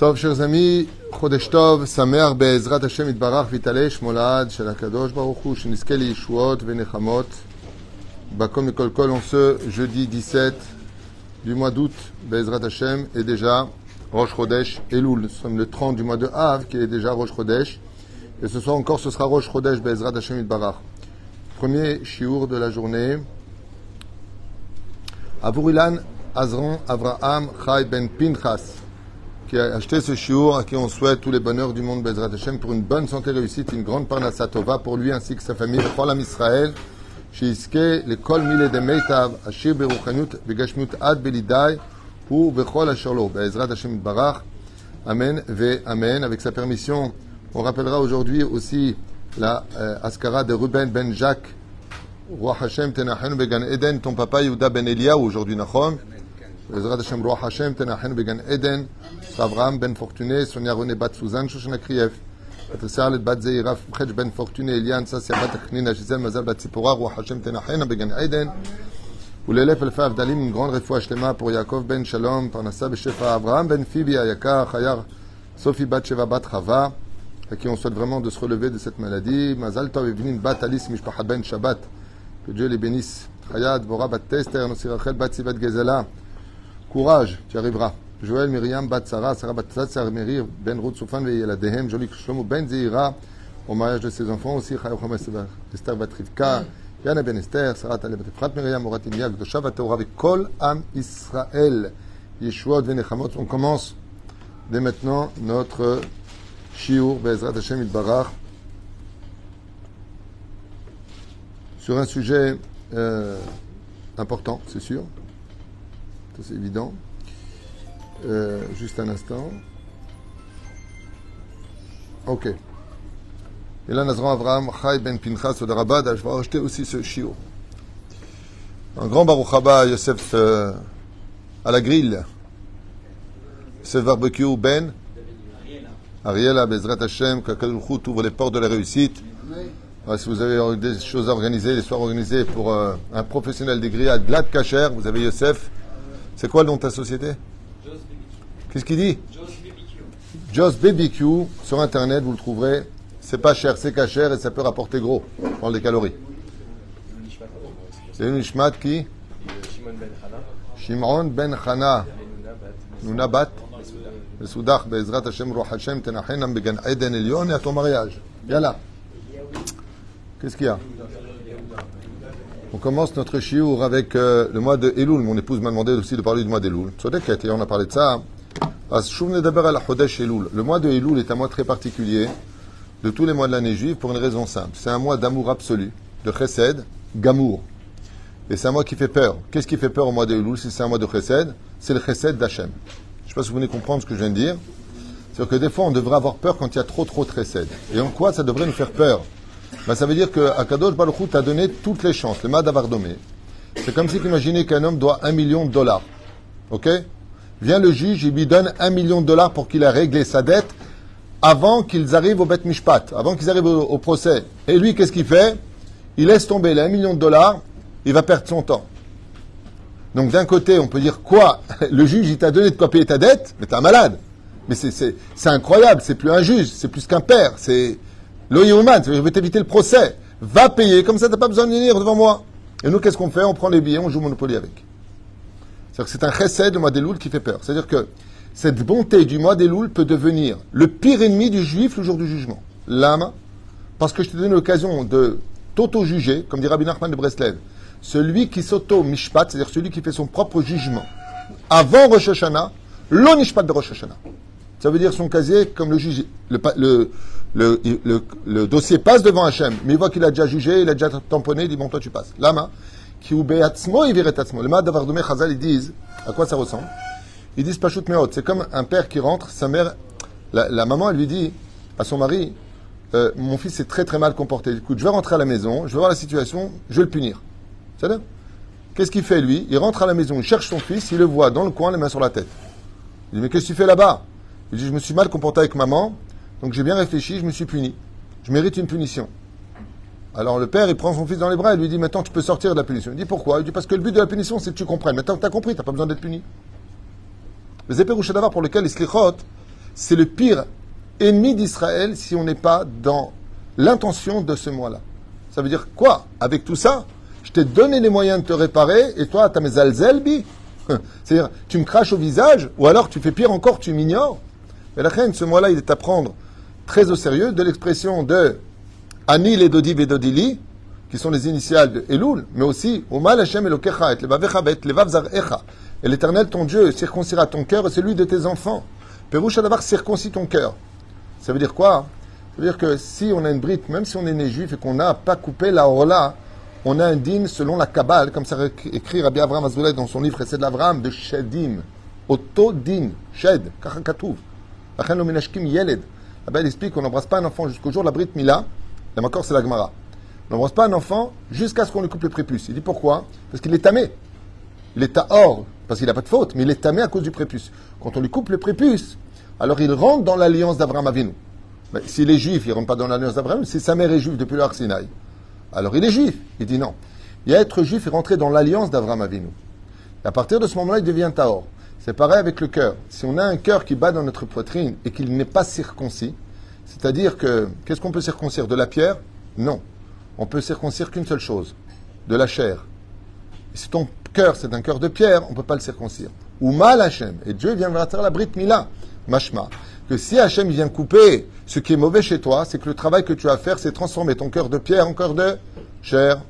טוב, chers amis, חודש טוב, שמח בעזרת השם יתברך ויתעלה מולד של הקדוש ברוך הוא, שנזכה לישועות ונחמות. בכל מכל כל, on ce jeudi 17 du mois d'août, בעזרת השם, est déjà Rosh Chodesh Elul. Nous sommes le 30 du mois de Av, qui est déjà Rosh Chodesh. Et ce soir encore, ce sera Rosh Chodesh, בעזרת השם יתברך. Premier shiur de la journée. Avour Ilan Azran Avraham Chai Ben Pinchas, qui a acheté ce shiur, à qui on souhaite tous les bonheurs du monde, Bezrat Hashem, pour une bonne santé réussite, une grande parnassa tova pour lui ainsi que sa famille, Chol Am Israël, שיזכה לכל מילי דמיטב, עשיר ברוחניות וגשמיות עד בלידי, הוא בכל אשר לו, בעזרת השם יתברך, Amen Amen. Avec sa permission, on rappellera aujourd'hui aussi la Askara de Ruben Ben Jacques, Roi Hashem Tenachenu Began Eden, ton papa Yehuda Ben Eliyahu aujourd'hui, Nachom. Bezrat Hashem, Roi Hashem Tenachenu Began Eden, Avraham Ben Fortuné, Sonia René Bat Suzanne, Shoshana Krief, Patricia Arlet Bat Zeira, Fredj Ben Fortuné, Eliane, Sassia Bat Akhnina, Gisèle Mazal Bat Sipora, Roi Hashem Tenachenu Began Eden, ou l'élève Elfa Avdalim, une grande réfoua Shlema pour Yaakov Ben Shalom, Parnassa Beshefa, Avraham Ben Fibi, Ayakar, Chayar, Sophie Bat Sheva Bat Chava, à qui on souhaite vraiment de se relever de cette maladie. Mazal Tov Evnin Bat Alice Mishpachat Ben Shabbat, que Dieu les bénisse. Chayad, Bora Bat Tester, Nossi Rachel Bat Sivat Gezela. Courage, tu arriveras. Joël Myriam Bat Sarah, Sarah Bat Tatsar Merir, Ben Ruth Soufan Veyeladehem, Joli Shlomo Ben Zeira, au mariage de ses enfants aussi, Chayochem Esther Bat Rivka, Yana Ben Esther, Sarah Taleh Bat Efrat Myriam, Morat Imia, Gdosha Bat Torah, avec Kol Am Israël, Yeshuot Venechamot. On commence dès maintenant notre Shiur Be'ezrat Hashem Yitbarach sur un sujet important, c'est sûr. Ça, c'est évident. Juste un instant. Ok. Et là, Nazran Avraham Chai Ben Pinchas au Darabad, je vais rajouter aussi ce shiur. Un grand Baruch Haba, Yosef à la grille. Yosef Barbecue Ben Ariela, Bezrat Hashem, qu'Akadosh ouvre les portes de la réussite. Si vous avez des choses à organiser, les soirs organisés pour un professionnel des grillades, Glad Kacher, vous avez Yosef. C'est quoi le nom de ta société? Qu'est-ce qu'il dit? Joss BBQ. Sur Internet, vous le trouverez. C'est pas cher, c'est cachère et ça peut rapporter gros. On parle des calories. C'est une Nishmat qui? Shimon Ben Chana. Nuna Bat. Soudach, Bezrat Hashem, Roi Hashem, Tenachenam Began Eden Elion, et à ton mariage. Yalla. Qu'est-ce qu'il y a? On commence notre shiur avec le mois de Elul. Mon épouse m'a demandé aussi de parler du mois d'Elul. Et on a parlé de ça. Le mois de Elul est un mois très particulier de tous les mois de l'année juive pour une raison simple. C'est un mois d'amour absolu, de chesed, gamour. Et c'est un mois qui fait peur. Qu'est-ce qui fait peur au mois de Elul si c'est un mois de chesed? C'est le chesed d'Hachem. Je ne sais pas si vous venez comprendre ce que je viens de dire. C'est-à-dire que des fois, on devrait avoir peur quand il y a trop de chesed. Et en quoi ça devrait nous faire peur? Ça veut dire que Akadosh Baruch Hu t'a donné toutes les chances. Le Mad Avardomé. C'est comme si tu imaginais qu'un homme doit $1 million. Ok? Vient le juge, il lui donne $1 million pour qu'il ait réglé sa dette avant qu'ils arrivent au Bet Mishpat, avant qu'ils arrivent au procès. Et lui, qu'est-ce qu'il fait? Il laisse tomber les $1 million, il va perdre son temps. Donc d'un côté, on peut dire quoi? Le juge, il t'a donné de quoi payer ta dette, mais t'es un malade. Mais c'est incroyable, c'est plus un juge, c'est plus qu'un père, c'est l'Oyouman, je vais t'éviter le procès. Va payer, comme ça t'as pas besoin de venir devant moi. Et nous, qu'est-ce qu'on fait? On prend les billets, on joue Monopoly avec. C'est-à-dire que c'est un chesed, le mois d'Elul, qui fait peur. C'est-à-dire que cette bonté du mois d'Elul peut devenir le pire ennemi du juif le jour du jugement. L'âme, parce que je te donne l'occasion de t'auto-juger, comme dit Rabbi Nachman de Breslev, celui qui s'auto-mishpat, c'est-à-dire celui qui fait son propre jugement, avant Rosh Hashanah, l'onishpat de Rosh Hashanah. Ça veut dire son casier, comme le juge, le dossier passe devant Hachem, mais il voit qu'il a déjà jugé, il a déjà tamponné, il dit bon, toi tu passes. Lama, qui oubeatzmo, il virait atzmo. Le mad d'avardomé Chazal, ils disent, à quoi ça ressemble? Ils disent Pashut Meot. C'est comme un père qui rentre, sa mère, la maman, elle lui dit à son mari, mon fils est très très mal comporté. Écoute, je vais rentrer à la maison, je vais voir la situation, je vais le punir. C'est-à-dire, qu'est-ce qu'il fait lui? Il rentre à la maison, il cherche son fils, il le voit dans le coin, les mains sur la tête. Il dit mais qu'est-ce que tu fais là-bas? Il dit je me suis mal comporté avec maman, donc j'ai bien réfléchi, je me suis puni. Je mérite une punition. Alors le père, il prend son fils dans les bras et lui dit maintenant tu peux sortir de la punition. Il dit pourquoi? Il dit parce que le but de la punition c'est que tu comprennes. Maintenant que tu as compris, tu n'as pas besoin d'être puni. Les épérouches d'avare pour lesquels les slichot, c'est le pire ennemi d'Israël si on n'est pas dans l'intention de ce mois-là. Ça veut dire quoi? Avec tout ça, je t'ai donné les moyens de te réparer et toi, t'as mes alzelbi. C'est-à-dire, tu me craches au visage ou alors tu fais pire encore, tu m'ignores. Mais la reine, ce mois-là, il est à prendre très au sérieux de l'expression de Ani Ledodi Vedodili, qui sont les initiales de Elul, mais aussi Umal Hashem Elokecha, et Levavecha Bet, Levav Zarecha. Et l'Éternel, ton Dieu, circoncira ton cœur et celui de tes enfants. Perouche Adavar circoncis ton cœur. Ça veut dire quoi? Ça veut dire que si on a une brite, même si on est né juif et qu'on n'a pas coupé la orla, on a un din selon la Kabbale, comme ça écrit Rabbi Avraham Azoulay dans son livre Essai de l'Avraham, de Shedim. Auto din, Shed, Kachakatouv. Lachen lo minashkim yeled. Là-bas, il explique qu'on n'embrasse pas un enfant jusqu'au jour de la Brit Mila. La Makor, c'est la Gemara. On n'embrasse pas un enfant jusqu'à ce qu'on lui coupe le prépuce. Il dit pourquoi? Parce qu'il est tamé. Il est tahor, parce qu'il n'a pas de faute, mais il est tamé à cause du prépuce. Quand on lui coupe le prépuce, alors il rentre dans l'alliance d'Abraham Avinu. Mais s'il est juif, il ne rentre pas dans l'alliance d'Abraham. Si sa mère est juive depuis le Har Sinaï, alors il est juif. Il dit non. Il y a être juif et rentrer dans l'alliance d'Abraham Avinu. Et à partir de ce moment-là, il devient tahor. C'est pareil avec le cœur. Si on a un cœur qui bat dans notre poitrine et qu'il n'est pas circoncis, c'est-à-dire que, qu'est-ce qu'on peut circoncire? De la pierre? Non. On peut circoncire qu'une seule chose, de la chair. Et si ton cœur, c'est un cœur de pierre, on ne peut pas le circoncire. Ou mal Hachem. Et Dieu viendra faire la Brit Mila. Mashma. Que si Hachem vient couper ce qui est mauvais chez toi, c'est que le travail que tu as à faire, c'est transformer ton cœur de pierre en cœur de chair.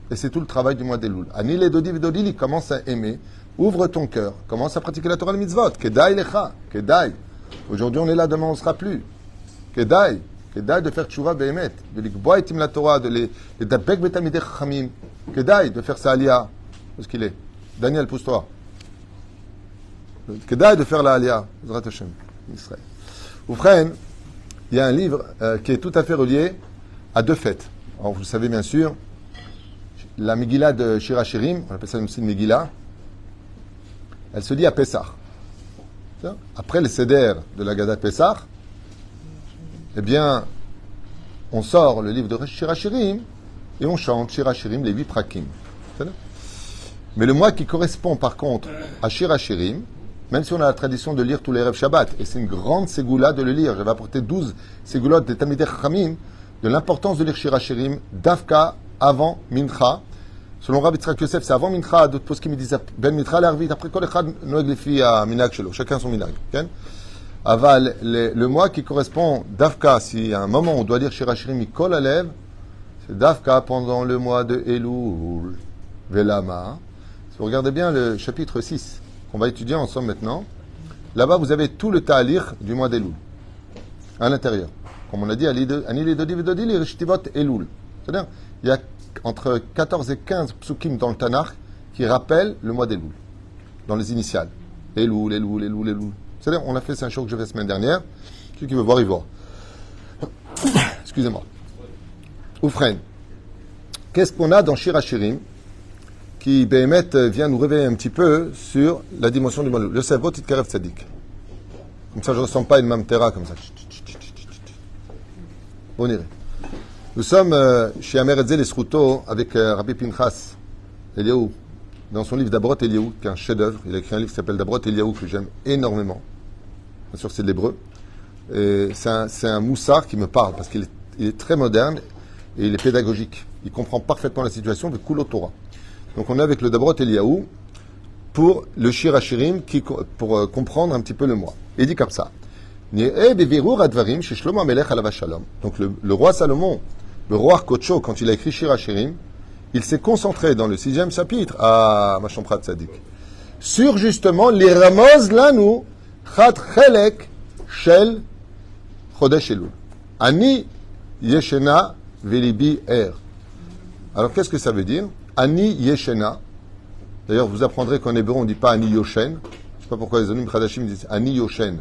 Et c'est tout le travail du mois d'Elul. Ani Ledodi Vedodili, commence à aimer. Ouvre ton cœur. Commence à pratiquer la Torah de mitzvot. Kedai lecha. Kedai. Aujourd'hui, on est là, demain, on ne sera plus. Kedai. Kedai de faire tchouva behemet. De l'ikboa etim la Torah, de les dabek betamidei chachamim. Kedai de faire sa aliyah. Où est-ce qu'il est? Daniel, pousse-toi. Kedai de faire la aliyah. Zrat Hashem. Israël. Oufren, il y a un livre qui est tout à fait relié à deux fêtes. Alors, vous le savez bien sûr, la Megillah de Shir HaShirim, on appelle ça aussi une Megillah, elle se lit à Pessah. Après le Seder de la Gada de Pessah, eh bien, on sort le livre de Shir HaShirim et on chante Shir HaShirim, les 8 prakim. Mais le mois qui correspond par contre à Shir HaShirim, même si on a la tradition de lire tous les rêves Shabbat, et c'est une grande ségoula de le lire, j'avais apporté 12 ségoulot des Talmidei Chachamim, de l'importance de lire Shir HaShirim, Dafka avant Mincha. Selon Rabbi Yitzhak Yosef, c'est avant Mincha, d'autres poskim me disent Ben Mincha l'Arvit, après Kol Echad Noeg les filles à Minag Shelo, chacun son Minag. Aval, le mois qui correspond, Dafka, si à un moment on doit lire Shir HaShirim, Mikol Alev, c'est Dafka pendant le mois de Elul, Velama. Si vous regardez bien le chapitre 6, qu'on va étudier ensemble maintenant, là-bas vous avez tout le ta'alir du mois d'Elul, à l'intérieur. Comme on a dit, Ani Ledodi Vedodi, les Rishtivot Elul. C'est-à-dire, il y a entre 14 et 15 psukim dans le Tanakh qui rappellent le mois d'Elul, dans les initiales. Elul, Elul, Elul, Elul. C'est-à-dire, on a fait, c'est un show que je fais la semaine dernière. Celui qui veut voir, il voit. Excusez-moi. Oufren. Qu'est-ce qu'on a dans Shir HaShirim qui, Behemet, vient nous réveiller un petit peu sur la dimension du mois d'Elul. Le Sevot Itkarev Tzadik. Comme ça, je ne ressens pas une mamtera comme ça. On irait. Nous sommes chez Amer Etzel et Sruto avec Rabbi Pinchas Eliaou, dans son livre Dabrot Eliaou, qui est un chef-d'œuvre. Il a écrit un livre qui s'appelle Dabrot Eliaou, que j'aime énormément. Bien sûr, c'est de l'hébreu. Et c'est un moussard qui me parle, parce qu'il est très moderne et il est pédagogique. Il comprend parfaitement la situation de Kulo Torah. Donc on est avec le Dabrot Eliaou pour le Shir HaShirim, pour comprendre un petit peu le mois. Il dit comme ça. Donc le roi Salomon, le roi Kocho, quand il a écrit Shir HaShirim, il s'est concentré dans le 6e chapitre, à Mashamprat Tzadik, sur justement les Ramos Lanu Chat Chelek Shel Chodesh Elul. Ani Yeshena Velibi Er. Alors qu'est-ce que ça veut dire? Ani Yeshena. D'ailleurs, vous apprendrez qu'en hébreu, on ne dit pas Ani Yoshen. Je ne sais pas pourquoi les Onim Chadashim disent Ani Yoshen.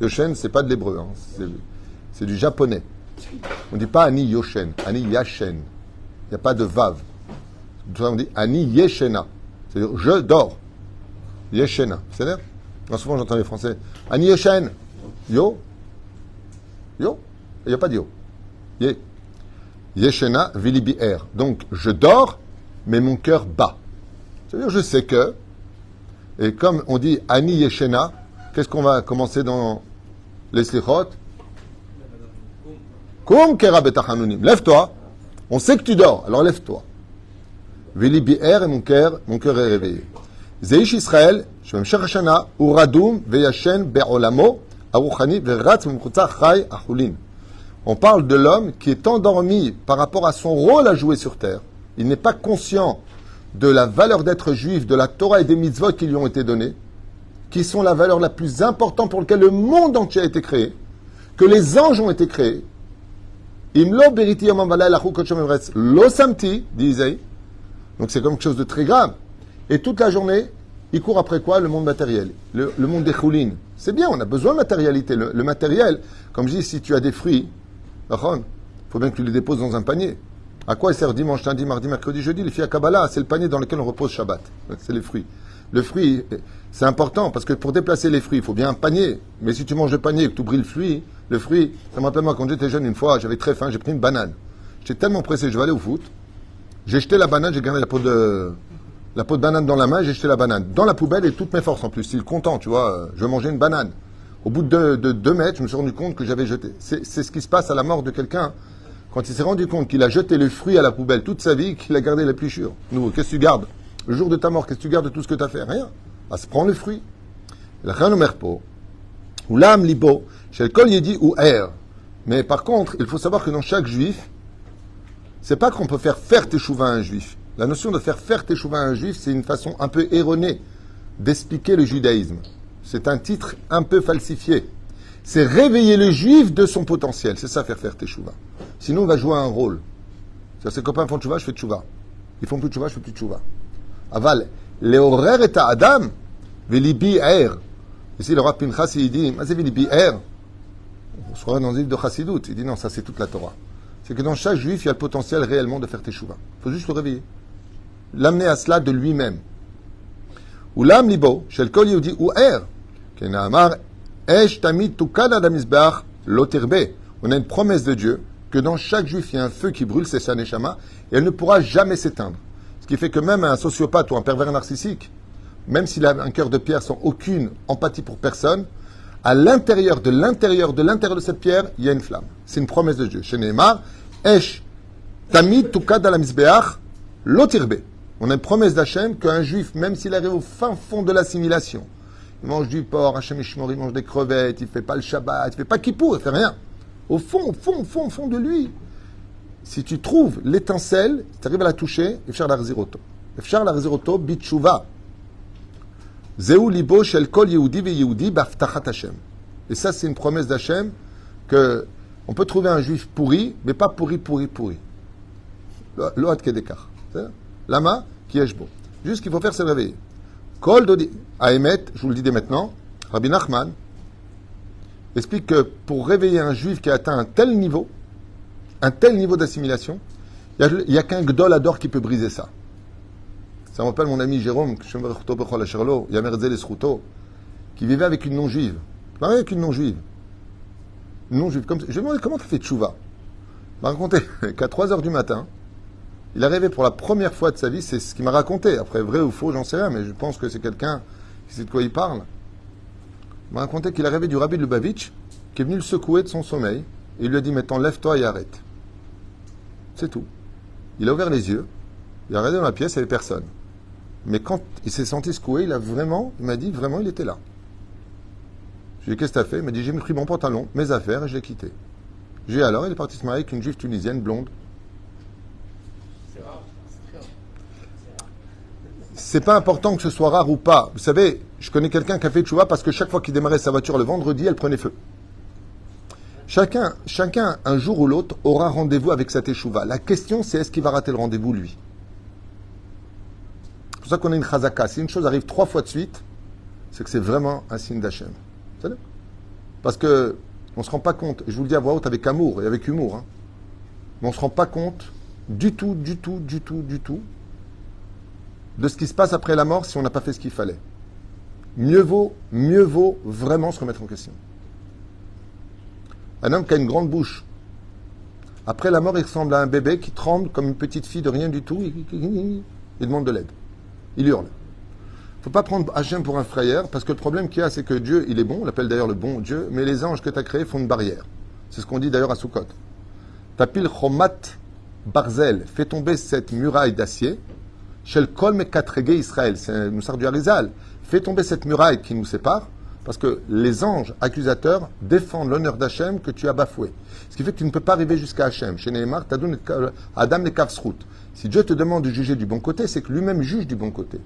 Yoshen, c'est pas de l'hébreu, hein. C'est du japonais. On ne dit pas Ani Yoshen, Ani Yashen. Il n'y a pas de vav. On dit Ani Yeshena. C'est-à-dire je dors. Yeshena. C'est-à-dire, souvent j'entends les Français Ani Yoshen. Yo. Yo. Il n'y a pas de yo. Ye. Yeshena Vilibi Er. Donc je dors, mais mon cœur bat. C'est-à-dire je sais que, et comme on dit Ani Yeshena, qu'est-ce qu'on va commencer dans Les slichot. Kum kera betachanunim. Lève-toi. On sait que tu dors, alors lève-toi. Vili bi'er et mon cœur est réveillé. Zeish Israël, shememshech hashana, uradum veyashen be'olamo, aruchani veratz memchutza chay achulin. On parle de l'homme qui est endormi par rapport à son rôle à jouer sur terre. Il n'est pas conscient de la valeur d'être juif, de la Torah et des mitzvot qui lui ont été données, qui sont la valeur la plus importante pour laquelle le monde entier a été créé, que les anges ont été créés. Imlo beriti yomam valay lachou kotshom evretz lo samti, dit Isaïe. Donc c'est comme quelque chose de très grave. Et toute la journée, il court après quoi? Le monde matériel, le monde des choulines. C'est bien, on a besoin de matérialité. Le matériel, comme je dis, si tu as des fruits, il faut bien que tu les déposes dans un panier. À quoi il sert dimanche, lundi, mardi, mercredi, jeudi? Les filles à Kabbalah, c'est le panier dans lequel on repose Shabbat. C'est les fruits. Le fruit, c'est important parce que pour déplacer les fruits, il faut bien un panier. Mais si tu manges le panier et que tu ouvres le fruit, ça me rappelle moi quand j'étais jeune une fois, j'avais très faim, j'ai pris une banane. J'étais tellement pressé, je vais aller au foot. J'ai jeté la banane, j'ai gardé la peau de banane dans la main, j'ai jeté la banane dans la poubelle et toutes mes forces en plus. Style content, tu vois, je vais manger une banane. Au bout de 2 mètres, je me suis rendu compte que j'avais jeté. C'est ce qui se passe à la mort de quelqu'un quand il s'est rendu compte qu'il a jeté le fruit à la poubelle toute sa vie, qu'il a gardé la épluchure. Nous, qu'est-ce que tu gardes? Le jour de ta mort, qu'est-ce que tu gardes de tout ce que tu as fait? Rien. Ah, se prend le fruit. La reine Omerpo, ou l'âme libo, chez le kol yedi ou air. Mais par contre, il faut savoir que dans chaque juif, c'est pas qu'on peut faire teshuva à un juif. La notion de faire teshuva à un juif, c'est une façon un peu erronée d'expliquer le judaïsme. C'est un titre un peu falsifié. C'est réveiller le juif de son potentiel. C'est ça, faire teshuva. Sinon, on va jouer un rôle. C'est-à-dire, ses copains font teshuva, je fais teshuva. Ils font plus teshuva, je fais plus teshuva. Aval, leorer et adam, velibi air. Ici, le Rav Pinchas, il dit, mais c'est velibi air. On se croirait dans le livre de Chassidut. Il dit, non, ça, c'est toute la Torah. C'est que dans chaque juif, il y a le potentiel réellement de faire teshuva. Il faut juste le réveiller. L'amener à cela de lui-même. Ou l'âme libo, chez le kol yehudi ou air. Kenamar, esh tamid tukad adamizbeach loterbe. On a une promesse de Dieu que dans chaque juif, il y a un feu qui brûle, c'est sa neshama, et elle ne pourra jamais s'éteindre. Ce qui fait que même un sociopathe ou un pervers narcissique, même s'il a un cœur de pierre sans aucune empathie pour personne, à l'intérieur de cette pierre, il y a une flamme. C'est une promesse de Dieu. Chez Neymar, Esh, Tamid, Tukad, Alamizbeach, Lotirbe. On a une promesse d'Hachem qu'un juif, même s'il arrive au fin fond de l'assimilation, il mange du porc, Hachem Ishmor, il mange des crevettes, il ne fait pas le Shabbat, il ne fait pas Kippour, il ne fait rien. Au fond de lui, si tu trouves l'étincelle, tu arrives à la toucher, Efshar la Reziroto. Efshar la Reziroto, Bitshuva. Zéou libo shel kol yehudi ve yehudi baftachat Hashem. Et ça, c'est une promesse d'Hachem que on peut trouver un juif pourri, mais pas pourri. Lo ad kedekar. Lama qui est beau. Juste qu'il faut faire, c'est le réveiller. Kol dodi Aemet, je vous le dis dès maintenant, Rabbi Nachman explique que pour réveiller un juif qui a atteint un tel niveau d'assimilation, il n'y a qu'un Gdol Ador qui peut briser ça. Ça me rappelle mon ami Jérôme, qui vivait avec une non-juive. Marié avec une non-juive. Une non-juive. Je lui ai demandé comment tu fais tchouva. Il m'a raconté qu'à 3h du matin, il est arrivé pour la première fois de sa vie, c'est ce qu'il m'a raconté. Après, vrai ou faux, j'en sais rien, mais je pense que c'est quelqu'un qui sait de quoi il parle. Il m'a raconté qu'il est arrivé du Rabbi de Lubavitch, qui est venu le secouer de son sommeil, et il lui a dit, maintenant, lève-toi et arrête. C'est tout. Il a ouvert les yeux, il a regardé dans la pièce, il n'y avait personne. Mais quand il s'est senti secoué, il m'a dit, vraiment, il était là. Je lui ai dit, qu'est-ce que tu as fait? Il m'a dit, j'ai pris mon pantalon, mes affaires, et je l'ai quitté. J'ai dit, alors, il est parti se marier avec une juive tunisienne, blonde. C'est rare. C'est pas important que ce soit rare ou pas. Vous savez, je connais quelqu'un qui a fait tchouva parce que chaque fois qu'il démarrait sa voiture le vendredi, elle prenait feu. Chacun, un jour ou l'autre, aura rendez-vous avec sa teshuva. La question, c'est est-ce qu'il va rater le rendez-vous, lui? C'est pour ça qu'on a une chazaka. Si une chose arrive 3 fois de suite, c'est que c'est vraiment un signe d'Hachem. Vous savez? Parce que on ne se rend pas compte, et je vous le dis à voix haute avec amour et avec humour, hein, mais on ne se rend pas compte du tout de ce qui se passe après la mort si on n'a pas fait ce qu'il fallait. Mieux vaut vraiment se remettre en question. Un homme qui a une grande bouche, après la mort, il ressemble à un bébé qui tremble comme une petite fille de rien du tout, il demande de l'aide. Il hurle. ne faut pas prendre Hachem pour un frayeur, parce que le problème qu'il y a, c'est que Dieu, il est bon, on l'appelle d'ailleurs le bon Dieu, mais les anges que tu as créés font une barrière. C'est ce qu'on dit d'ailleurs à Sukkot. Tapil chomat barzel, fais tomber cette muraille d'acier, shel kol mekatrege Israël, c'est un moussard du Harizal, fais tomber cette muraille qui nous sépare, parce que les anges accusateurs défendent l'honneur d'Hachem que tu as bafoué. Ce qui fait que tu ne peux pas arriver jusqu'à Hachem. Chez Nehemar, Adam ne kavsrout. Si Dieu te demande de juger du bon côté, c'est que lui-même juge du bon côté.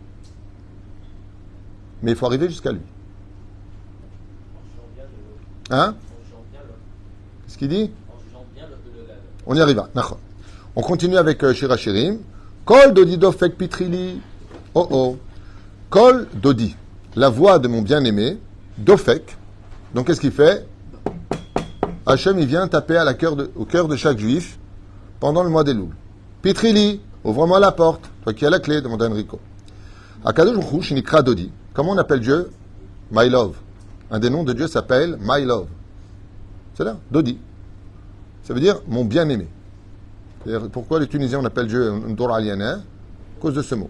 Mais il faut arriver jusqu'à lui. Hein? Qu'est-ce qu'il dit? On y arriva. On continue avec Shira Shirim. Kol Dodi Dofek Pitrili. Oh oh. Kol Dodi. La voix de mon bien-aimé. Dofek. Donc qu'est-ce qu'il fait? Hachem, il vient taper au cœur de chaque juif pendant le mois des Louls. Pitrili. Ouvre-moi la porte. Toi qui as la clé, demande Enrico. Akadosh Baruch Hu, Shinikra Dodi. Comment on appelle Dieu? My Love. Un des noms de Dieu s'appelle My Love. C'est là, Dodi. Ça veut dire mon bien-aimé. Pourquoi les Tunisiens on appelle Dieu Ndor Alianer? À cause de ce mot.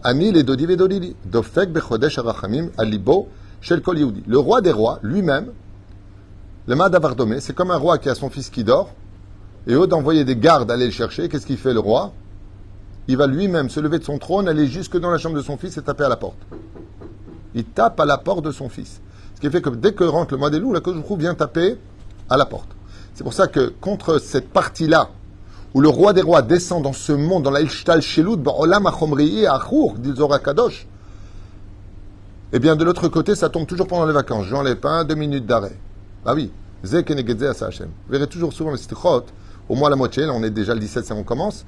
Ani le Dodi vedodili. Dofek bechodesh arachamim alibo shel kol Yehudi. Le roi des rois, lui-même, le Madavardomé, c'est comme un roi qui a son fils qui dort, et au lieu d'envoyer des gardes aller le chercher, qu'est-ce qu'il fait le roi? Il va lui-même se lever de son trône, aller jusque dans la chambre de son fils et taper à la porte. Il tape à la porte de son fils. Ce qui fait que dès que rentre le mois des loups, la Kodesh vient taper à la porte. C'est pour ça que contre cette partie-là, où le roi des rois descend dans ce monde, dans la Ilshtal Shelut, Ba'olam Achomri'i Achour, dit Zohar Kadosh, eh bien de l'autre côté, ça tombe toujours pendant les vacances. Jean Lépin, 2 minutes d'arrêt. Ah oui, Zé Kenegedze Asa Hashem. Vous verrez toujours souvent le Stichot, au moins la moitié, là on est déjà le 17, ça on commence,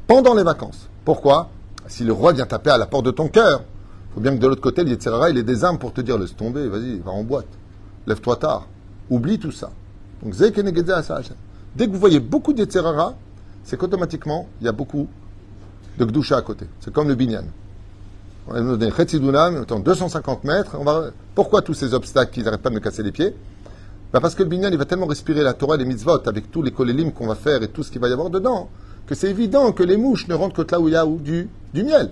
pendant les vacances. Pourquoi? Si le roi vient taper à la porte de ton cœur, il faut bien que de l'autre côté, l'Yetzirara, il ait des armes pour te dire, laisse tomber, vas-y, va en boîte, lève-toi tard, oublie tout ça. Donc, dès que vous voyez beaucoup d'Yetzirara, c'est qu'automatiquement, il y a beaucoup de Gdusha à côté. C'est comme le Binyan. On va nous donner Chetzidounam, 250 mètres. Pourquoi tous ces obstacles qui n'arrêtent pas de me casser les pieds? Parce que le Binyan, il va tellement respirer la Torah et les mitzvot avec tous les kolélim qu'on va faire et tout ce qu'il va y avoir dedans, que c'est évident que les mouches ne rentrent que là où il y a du miel.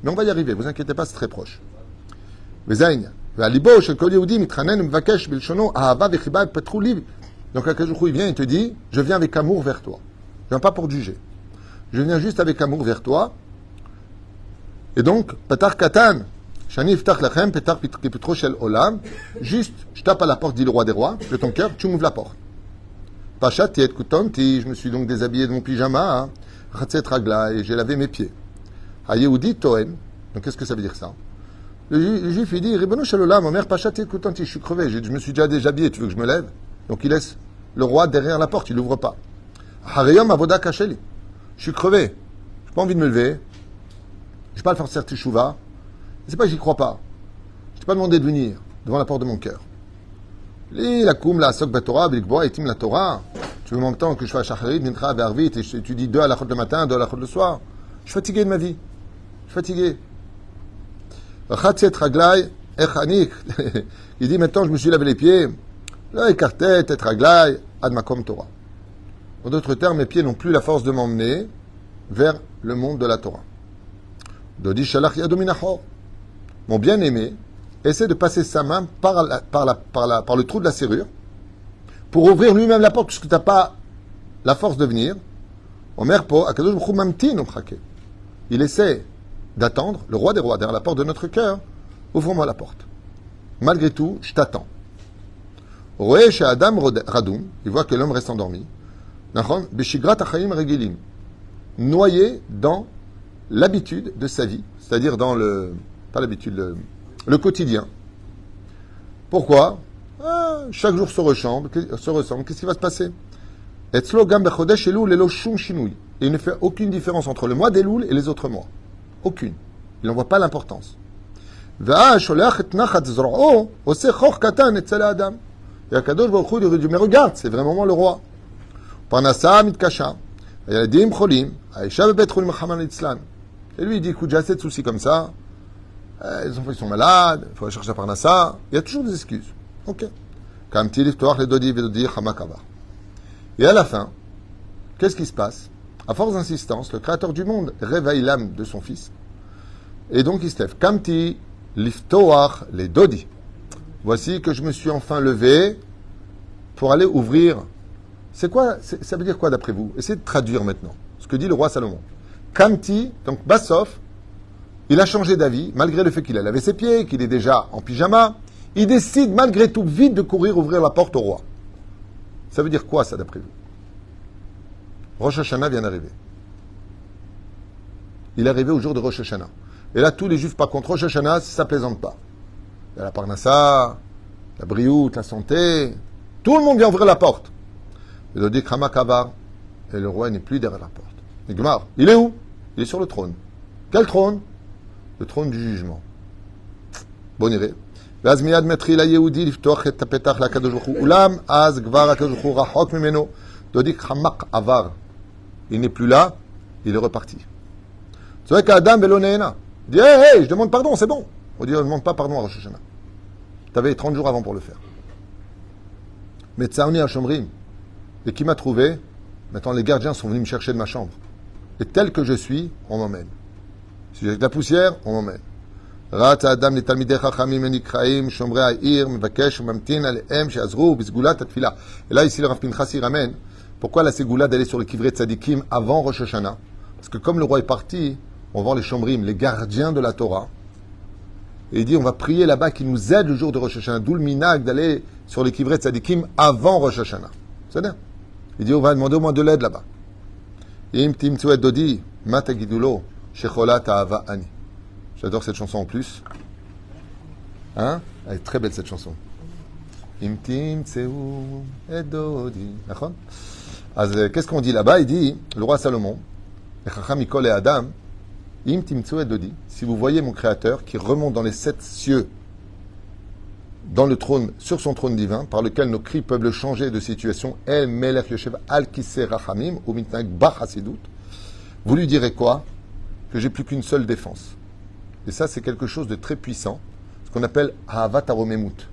Mais on va y arriver, vous inquiétez pas, c'est très proche. Donc Akadosh il vient et te dit, je viens avec amour vers toi. Je viens pas pour juger. Je viens juste avec amour vers toi. Et donc, Patar Katan, Shani Iftach Lachem, Patar Kiputro Shel Olam, juste, je tape à la porte, dit le roi des rois, de ton cœur, tu m'ouvres la porte. Pachat Tiet Kutonti, je me suis donc déshabillé de mon pyjama, Ratset Ragla, et j'ai lavé mes pieds. Hayehoudi Toen, donc qu'est-ce que ça veut dire ça? Le juif, il dit, Ribono Shel Olam, ma mère Pachat Tiet Kutonti, je suis crevé, je me suis déjà déshabillé, tu veux que je me lève? Donc il laisse le roi derrière la porte, il l'ouvre pas. Hareyom Avoda Kacheli, je suis crevé, j'ai pas envie de me lever, je vais pas le faire teshuva, c'est pas que j'y crois pas, je t'ai pas demandé de venir devant la porte de mon cœur. La koum, la sok batora, bilikboa, etim la Torah. Tu veux en même temps que je fasse shacharit, mincha, vervit, et tu dis 2 à la chôte le matin, 2 à la chôte le soir. Je suis fatigué de ma vie. Je suis fatigué. Il dit maintenant, je me suis lavé les pieds. Là, écarté, tête raglai, admakom Torah. En d'autres termes, mes pieds n'ont plus la force de m'emmener vers le monde de la Torah. Dodi shalach yadominachor. Mon bien-aimé essaie de passer sa main par le trou de la serrure pour ouvrir lui-même la porte, puisque tu n'as pas la force de venir. Il essaie d'attendre le roi des rois derrière la porte de notre cœur. Ouvre-moi la porte. Malgré tout, je t'attends. Adam Radoum, il voit que l'homme reste endormi. Noyé dans l'habitude de sa vie, c'est-à-dire dans pas l'habitude, le quotidien. Pourquoi? Chaque jour se ressemble. Qu'est-ce qui va se passer? Et il ne fait aucune différence entre le mois d'Elul et les autres mois. Aucune. Il n'en voit pas l'importance. Et Akadosh Baruch Hu lui dit, mais regarde, c'est vraiment le roi. Et lui, il dit, écoute, j'ai assez de soucis comme ça. Les enfants, ils sont malades, il faut aller chercher à Parnassa. Il y a toujours des excuses. Ok. Et à la fin, qu'est-ce qui se passe? À force d'insistance, le créateur du monde réveille l'âme de son fils Et donc il se lève. Kamti liftoach les dodi. Voici que je me suis enfin levé pour aller ouvrir. C'est quoi, ça veut dire quoi d'après vous? Essayez de traduire maintenant ce que dit le roi Salomon. Kamti, donc Bassof, il a changé d'avis, malgré le fait qu'il a lavé ses pieds, qu'il est déjà en pyjama. Il décide malgré tout vite de courir ouvrir la porte au roi. Ça veut dire quoi ça d'après vous? Rosh Hashanah vient d'arriver. Il est arrivé au jour de Rosh Hashanah. Et là, tous les juifs, par contre, Rosh Hashanah, ça ne plaisante pas. Il y a la parnassa, la brioute, la santé. Tout le monde vient ouvrir la porte. Il a dit Krama Kavar. Et le roi n'est plus derrière la porte. Il dit il est où? Il est sur le trône. Quel trône? Le trône du jugement. Bon, iré. ואז מיד מתחיל היהודי לפתוח את הפתח לקדוש ברוך הוא. אולם אז כבר הקדוש ברוך הוא רחוק ממנו. דודי חמק עבר. Il n'est plus là, il est reparti. C'est vrai qu'Adam Velo Nehena. Il dit hey, je demande pardon, c'est bon. On dit on ne demande pas pardon à Rosh Hashanah. Tu avais 30 jours avant pour le faire. Mais Tsaoni à Shomrim. Et qui m'a trouvé? Maintenant, les gardiens sont venus me chercher de ma chambre. Et tel que je suis, on m'emmène. Si j'ai de la poussière, on m'emmène. רץ האדם לתלמידי חכמים ונקראים שומרי העיר מבקש וממתין עליהם שיעזרו בסגולת התפילה. Et là ici le Rav Pinchas ramène pourquoi la ségoula d'aller sur les kivrei tzadikim avant Rosh Hashanah. Parce que comme le roi est parti, on va voir les chomrim, les gardiens de la Torah. Et il dit on va prier là-bas qu'ils nous aident le jour de Rosh Hashanah. D'où le minag d'aller sur les kivrei tzadikim avant Rosh Hashanah. C'est bien. Il dit on va demander au moins de l'aide là-bas. Im timtsu et dodi matagidulo shecholat ahava ani. J'adore cette chanson en plus. Hein? Elle est très belle cette chanson. Imtim tseu edodi. D'accord? Qu'est-ce qu'on dit là-bas? Il dit, le roi Salomon, Chacham Mikol et Adam, Imtim tseu edodi. Si vous voyez mon créateur qui remonte dans les 7 cieux, dans le trône, sur son trône divin, par lequel nos cris peuvent le changer de situation, El Melech Yoshev Al Kiseh Rachamim, ou Mitnag Bar Hasidut, vous lui direz quoi? Que j'ai plus qu'une seule défense. Et ça, c'est quelque chose de très puissant, ce qu'on appelle Ahavat Aromemut.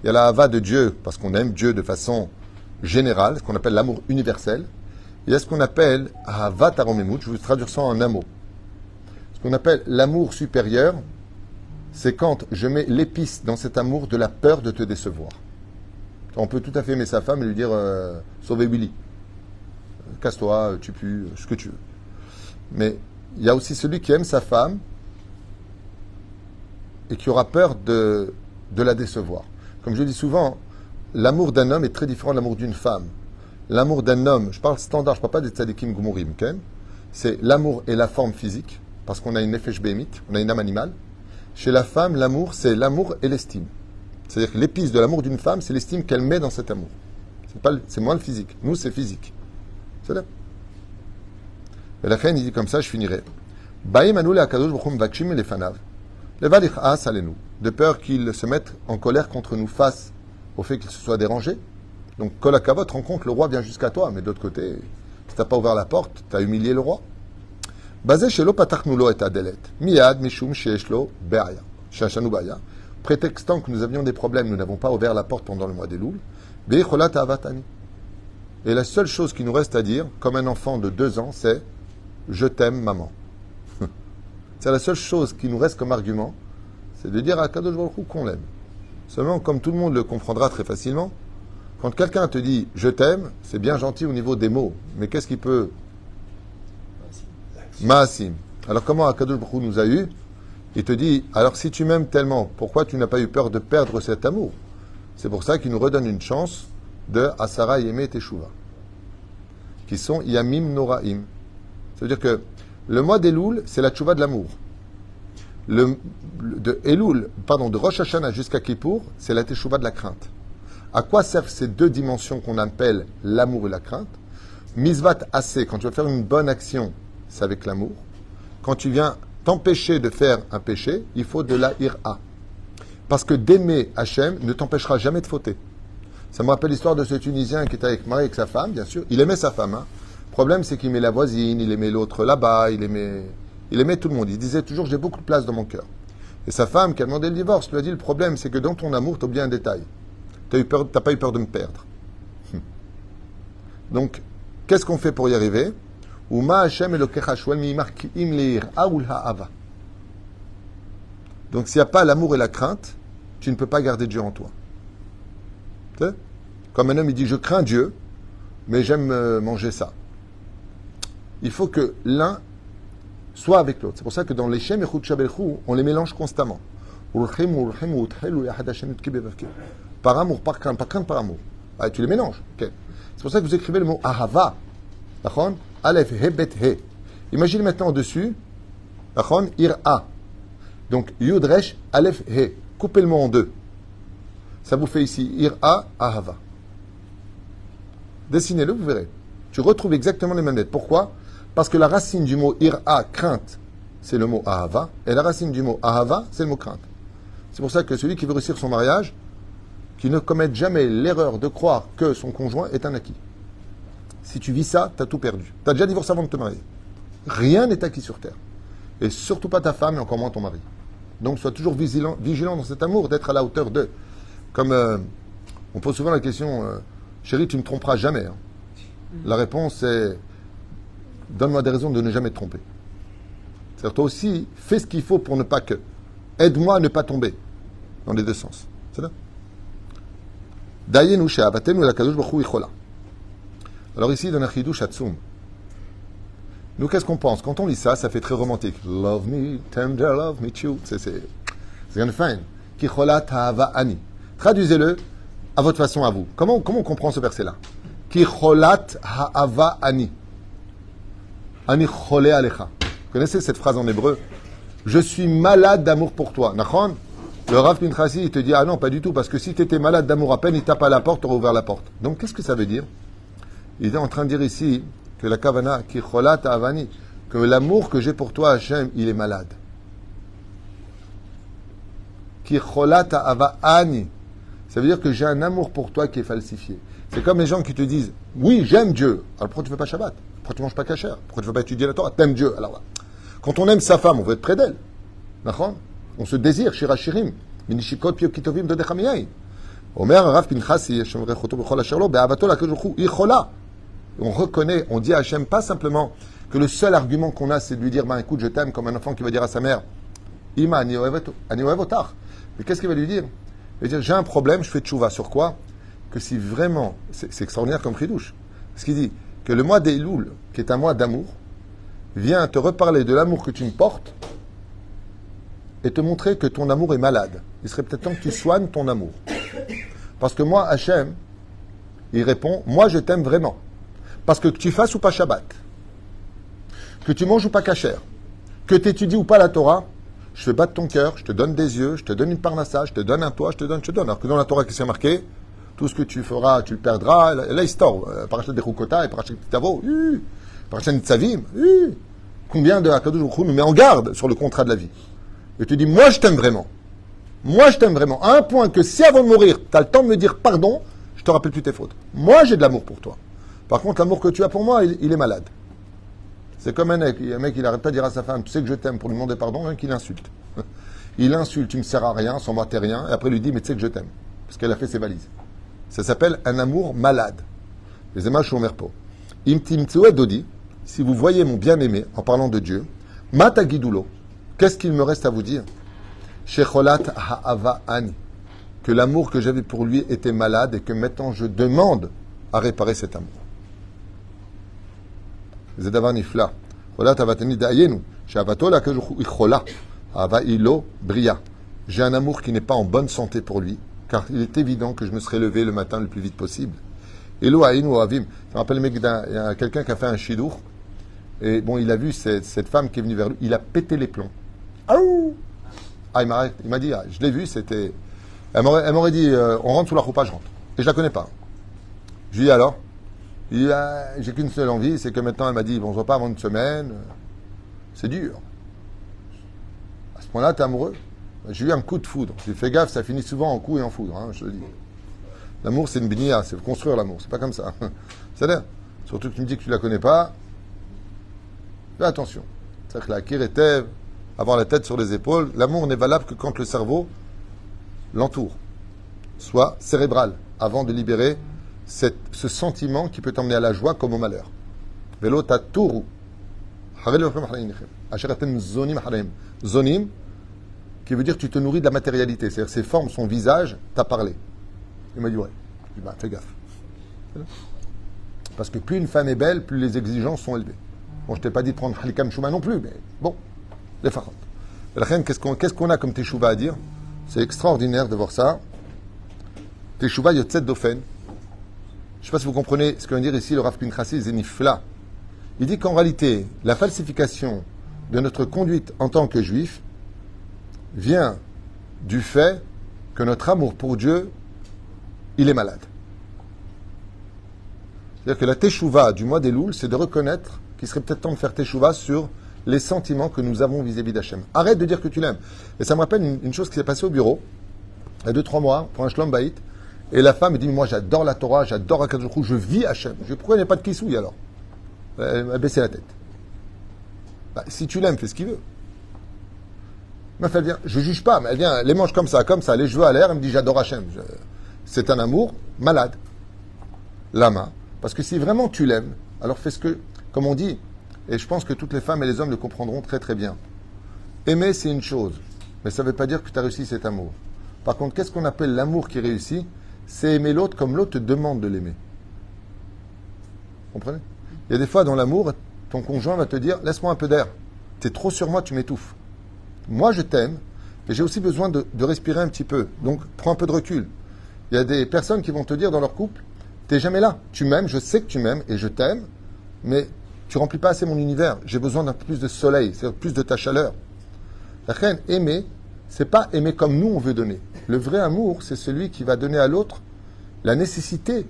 Il y a la Ahava de Dieu, parce qu'on aime Dieu de façon générale, ce qu'on appelle l'amour universel. Il y a ce qu'on appelle Ahavat Aromemut, je vais vous traduire ça en un mot. Ce qu'on appelle l'amour supérieur, c'est quand je mets l'épice dans cet amour de la peur de te décevoir. On peut tout à fait aimer sa femme et lui dire sauvez Willy, casse-toi, tu pues, ce que tu veux. Mais il y a aussi celui qui aime sa femme et qui aura peur de la décevoir. Comme je dis souvent, l'amour d'un homme est très différent de l'amour d'une femme. L'amour d'un homme, je parle standard, je ne parle pas des tzadikim gumurim, c'est l'amour et la forme physique, parce qu'on a une nefesh behemit, on a une âme animale. Chez la femme, l'amour, c'est l'amour et l'estime. C'est-à-dire que l'épice de l'amour d'une femme, c'est l'estime qu'elle met dans cet amour. C'est moins le physique. Nous, c'est physique. C'est là. Et la reine, il dit comme ça, je finirai. Baïm anou le akadosh b'chum vakshim le fanav. De peur qu'ils se mettent en colère contre nous face au fait qu'ils se soient dérangés. Donc, Kol Hakavot, rencontre, le roi vient jusqu'à toi, mais de l'autre côté, si tu n'as pas ouvert la porte, tu as humilié le roi. Basé shelo patachnu lo et adelet, miyad mishum sheeshlo be'aya, shashanu ba'aya, prétextant que nous avions des problèmes, nous n'avons pas ouvert la porte pendant le mois des Louls, be'cholat avatani. Et la seule chose qui nous reste à dire, comme un enfant de 2 ans, c'est « Je t'aime, maman ». C'est la seule chose qui nous reste comme argument, c'est de dire à Kadosh Baruch Hu qu'on l'aime. Seulement, comme tout le monde le comprendra très facilement, quand quelqu'un te dit « Je t'aime », c'est bien gentil au niveau des mots. Mais qu'est-ce qui peut... Ma'asim. Alors comment Akadosh Baruch Hu nous a eu? Il te dit « Alors si tu m'aimes tellement, pourquoi tu n'as pas eu peur de perdre cet amour ?» C'est pour ça qu'il nous redonne une chance de Asara Yeme Teshuva, qui sont Yamim Noraim. Ça veut dire que le mois d'Elul, c'est la tchouva de l'amour. De Rosh Hashanah jusqu'à Kippour, c'est la teshuva de la crainte. À quoi servent ces 2 dimensions qu'on appelle l'amour et la crainte? Misvat assez, quand tu vas faire une bonne action, c'est avec l'amour. Quand tu viens t'empêcher de faire un péché, il faut de la ira. Parce que d'aimer Hachem ne t'empêchera jamais de fauter. Ça me rappelle l'histoire de ce Tunisien qui était marié avec sa femme, bien sûr. Il aimait sa femme. Le problème, c'est qu'il aimait la voisine, il aimait l'autre là-bas, il aimait tout le monde. Il disait toujours, j'ai beaucoup de place dans mon cœur. Et sa femme, qui a demandé le divorce, lui a dit, le problème, c'est que dans ton amour, tu oublies un détail. Tu n'as pas eu peur de me perdre. Donc, qu'est-ce qu'on fait pour y arriver? Donc s'il n'y a pas l'amour et la crainte, tu ne peux pas garder Dieu en toi. Tu sais? Comme un homme, il dit, je crains Dieu, mais j'aime manger ça. Il faut que l'un soit avec l'autre. C'est pour ça que dans les Shem et Chutchabelchou, on les mélange constamment. Par amour, par crainte, par amour. Ah, tu les mélanges. Okay. C'est pour ça que vous écrivez le mot ahava. Aleph, he, bet, he. Imaginez maintenant au-dessus, ira. Donc, yud, resh, aleph, he. Coupez le mot en deux. Ça vous fait ici ira, ahava. Dessinez-le, vous verrez. Tu retrouves exactement les mêmes lettres. Pourquoi? Parce que la racine du mot ira, crainte, c'est le mot ahava. Et la racine du mot ahava, c'est le mot crainte. C'est pour ça que celui qui veut réussir son mariage, qui ne commette jamais l'erreur de croire que son conjoint est un acquis. Si tu vis ça, tu as tout perdu. Tu as déjà divorcé avant de te marier. Rien n'est acquis sur terre. Et surtout pas ta femme et encore moins ton mari. Donc sois toujours vigilant dans cet amour, d'être à la hauteur d'eux. Comme on pose souvent la question, chérie, tu ne me tromperas jamais. Hein. La réponse est, donne-moi des raisons de ne jamais te tromper. C'est-à-dire toi aussi, fais ce qu'il faut pour ne pas que. Aide-moi à ne pas tomber. Dans les deux sens. C'est là. Alors ici, dans un chidouch atzum. Nous, qu'est-ce qu'on pense? Quand on lit ça, ça fait très romantique. Love me, tender, love me too. C'est bien fine. Kicholat ha'ava ani. Traduisez-le à votre façon à vous. Comment on comprend ce verset-là? Kicholat ha'ava ani. Ani chole alecha. Vous connaissez cette phrase en hébreu? Je suis malade d'amour pour toi. Nachon? Le Rav Pinchasi, il te dit, ah non, pas du tout, parce que si tu étais malade d'amour à peine, il tape à la porte, tu aurais ouvert la porte. Donc, qu'est-ce que ça veut dire? Il est en train de dire ici que la kavana, ki cholat avani, que l'amour que j'ai pour toi, Hachem, il est malade. Ki cholat avani. Ça veut dire que j'ai un amour pour toi qui est falsifié. C'est comme les gens qui te disent, oui, j'aime Dieu. Alors pourquoi tu ne fais pas Shabbat? Pourquoi tu ne manges pas kasher? Pourquoi tu ne veux pas étudier la Torah? T'aimes Dieu. Alors, quand on aime sa femme, on veut être près d'elle. D'accord? On se désire, shirachirim, minishikot piokitovim de dechamiyai. Omer Rav Pinchasi, shemrechoto b'chol asher lo, be'avato l'akadosh il chola. On reconnaît, on dit à Hachem pas simplement que le seul argument qu'on a, c'est de lui dire, ben écoute, je t'aime, comme un enfant qui va dire à sa mère, Ima ani ohev otar. Mais qu'est-ce qu'il va lui dire? Il va dire, j'ai un problème, je fais tchouva. Sur quoi? Que si vraiment, c'est extraordinaire comme chidouche. Parce qu'il dit que le mois d'Elul, qui est un mois d'amour, vient te reparler de l'amour que tu me portes et te montrer que ton amour est malade. Il serait peut-être temps que tu soignes ton amour. Parce que moi, Hachem, il répond, moi je t'aime vraiment. Parce que tu fasses ou pas Shabbat, que tu manges ou pas kasher, que tu étudies ou pas la Torah, je fais battre ton cœur, je te donne des yeux, je te donne une parnassa, je te donne un toit, je te donne. Alors que dans la Torah qui s'est marqué, tout ce que tu feras, tu le perdras. Là, histoire, parachat de Chukota et parachat de Tavo, parachat de Tzavim, combien de Hakadosh Baruch Hu nous met en garde sur le contrat de la vie. Et tu dis, moi je t'aime vraiment. Moi je t'aime vraiment. À un point que si avant de mourir, tu as le temps de me dire pardon, je te rappelle plus tes fautes. Moi j'ai de l'amour pour toi. Par contre, l'amour que tu as pour moi, il est malade. C'est comme un mec, il n'arrête pas de dire à sa femme, tu sais que je t'aime, pour lui demander pardon, hein, qu'il insulte. Il insulte, tu me sers à rien, sans moi t'es rien, et après il lui dit, mais tu sais que je t'aime. Parce qu'elle a fait ses valises. Ça s'appelle un amour malade. Les images sont merpo. Imtim dodi, si vous voyez mon bien-aimé, en parlant de Dieu, mata guidulo, qu'est-ce qu'il me reste à vous dire? Shecholat ha'ava ani, que l'amour que j'avais pour lui était malade et que maintenant je demande à réparer cet amour. C'est d'avoir nifla. J'ai un amour qui n'est pas en bonne santé pour lui, car il est évident que je me serais levé le matin le plus vite possible. Elo aïnu avim. Je me rappelle, il y a quelqu'un qui a fait un shidour, et bon, il a vu cette femme qui est venue vers lui, il a pété les plombs. Ah, il m'a dit, ah, je l'ai vu, c'était. Elle m'aurait dit, on rentre sous la roupa, je rentre. Et je la connais pas. Je lui dis alors. J'ai qu'une seule envie, c'est que maintenant elle m'a dit, bon, on ne se voit pas avant une semaine. C'est dur. À ce point-là, tu es amoureux? J'ai eu un coup de foudre. J'ai fait gaffe, ça finit souvent en coup et en foudre, hein, je te le dis. L'amour, c'est une bnia, c'est construire l'amour, c'est pas comme ça. C'est-à-dire, surtout que tu me dis que tu la connais pas, fais attention. C'est-à-dire que la kiretev, avoir la tête sur les épaules, l'amour n'est valable que quand le cerveau l'entoure, soit cérébral, avant de libérer ce sentiment qui peut t'emmener à la joie comme au malheur. Velo taturu. Zonim, qui veut dire tu te nourris de la matérialité. C'est-à-dire ses formes, son visage, t'as parlé. Il m'a dit ouais. Je dis bah fais gaffe. Parce que plus une femme est belle, plus les exigences sont élevées. Bon, je t'ai pas dit de prendre Halikam Shuma non plus, mais bon, les farot. Qu'est-ce qu'on a comme Teshuvah à dire? C'est extraordinaire de voir ça. Teshuvah Yotzet Dofen. Je ne sais pas si vous comprenez ce que vient dire ici le Rav Pinchasi Zenifla. Il dit qu'en réalité, la falsification de notre conduite en tant que juif vient du fait que notre amour pour Dieu, il est malade. C'est-à-dire que la Teshuvah du mois d'Elul, c'est de reconnaître qu'il serait peut-être temps de faire Teshuvah sur les sentiments que nous avons vis-à-vis d'Hachem. Arrête de dire que tu l'aimes. Et ça me rappelle une chose qui s'est passée au bureau, il y a 2-3 mois, pour un Shlom Bayit, et la femme me dit, moi j'adore la Torah, j'adore Akadosh Baruch Hu, je vis Hachem. Je dis, pourquoi il n'y a pas de kissouille alors? Elle m'a baissé la tête. Bah, si tu l'aimes, fais ce qu'il veut. Ma fille vient, je ne juge pas, mais elle vient, les manches comme ça, les cheveux à l'air, elle me dit, j'adore Hachem. C'est un amour malade. Lama. Parce que si vraiment tu l'aimes, alors fais ce que, comme on dit, et je pense que toutes les femmes et les hommes le comprendront très très bien. Aimer, c'est une chose, mais ça ne veut pas dire que tu as réussi cet amour. Par contre, qu'est-ce qu'on appelle l'amour qui réussit? C'est aimer l'autre comme l'autre te demande de l'aimer. Vous comprenez? Il y a des fois dans l'amour, ton conjoint va te dire, laisse-moi un peu d'air. Tu es trop sur moi, tu m'étouffes. Moi, je t'aime, mais j'ai aussi besoin de respirer un petit peu. Donc, prends un peu de recul. Il y a des personnes qui vont te dire dans leur couple, tu n'es jamais là. Tu m'aimes, je sais que tu m'aimes et je t'aime, mais tu remplis pas assez mon univers. J'ai besoin d'un peu plus de soleil, c'est-à-dire plus de ta chaleur. La reine, aimer, c'est pas aimer comme nous on veut donner. Le vrai amour, c'est celui qui va donner à l'autre la nécessité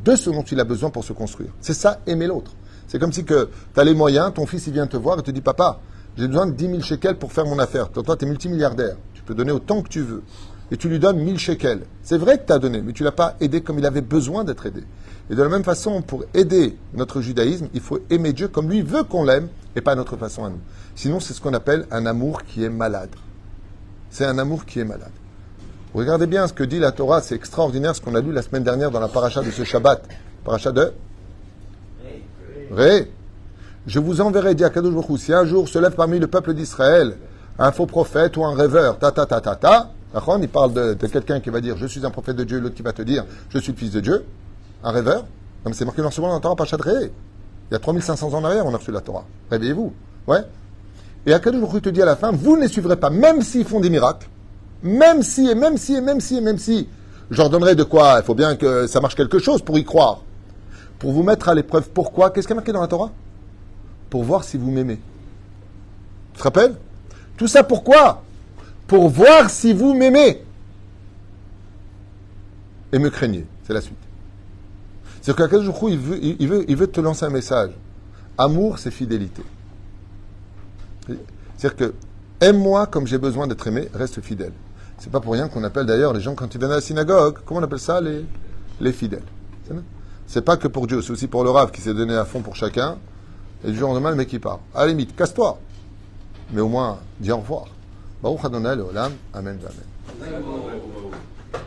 de ce dont il a besoin pour se construire. C'est ça, aimer l'autre. C'est comme si que tu as les moyens, ton fils il vient te voir et te dit, papa, j'ai besoin de 10 000 shekels pour faire mon affaire. Toi, tu es multimilliardaire. Tu peux donner autant que tu veux. Et tu lui donnes 1000 shekels. C'est vrai que tu as donné, mais tu ne l'as pas aidé comme il avait besoin d'être aidé. Et de la même façon, pour aider notre judaïsme, il faut aimer Dieu comme lui veut qu'on l'aime et pas à notre façon à nous. Sinon, c'est ce qu'on appelle un amour qui est malade. C'est un amour qui est malade. Regardez bien ce que dit la Torah, c'est extraordinaire ce qu'on a lu la semaine dernière dans la paracha de ce Shabbat. Paracha de Ré. Je vous enverrai, dit Akadosh Baruch Hu, si un jour se lève parmi le peuple d'Israël un faux prophète ou un rêveur, il parle de quelqu'un qui va dire je suis un prophète de Dieu, l'autre qui va te dire je suis le fils de Dieu, un rêveur. Non, mais c'est marqué dans la Torah, Paracha de Ré. Il y a 3500 ans en arrière, on a reçu la Torah. Réveillez-vous. Ouais. Et Akadosh Baruch Hu te dit à la fin, vous ne les suivrez pas, même s'ils font des miracles, même si, je leur donnerai de quoi, il faut bien que ça marche quelque chose pour y croire. Pour vous mettre à l'épreuve. Pourquoi? Qu'est-ce qui est marqué dans la Torah? Pour voir si vous m'aimez. Tu te rappelles? Tout ça pourquoi? Pour voir si vous m'aimez. Et me craignez. C'est la suite. C'est-à-dire qu'à quel jour il veut te lancer un message. Amour, c'est fidélité. C'est-à-dire que aime-moi comme j'ai besoin d'être aimé, reste fidèle. C'est pas pour rien qu'on appelle d'ailleurs les gens quand ils viennent à la synagogue, comment on appelle ça? Les fidèles. C'est pas que pour Dieu, c'est aussi pour le Rav qui s'est donné à fond pour chacun. Et du jour au lendemain, le mec il part. À la limite, casse-toi. Mais au moins, dis au revoir. Baruch Adonai Leolam. Amen. Amen.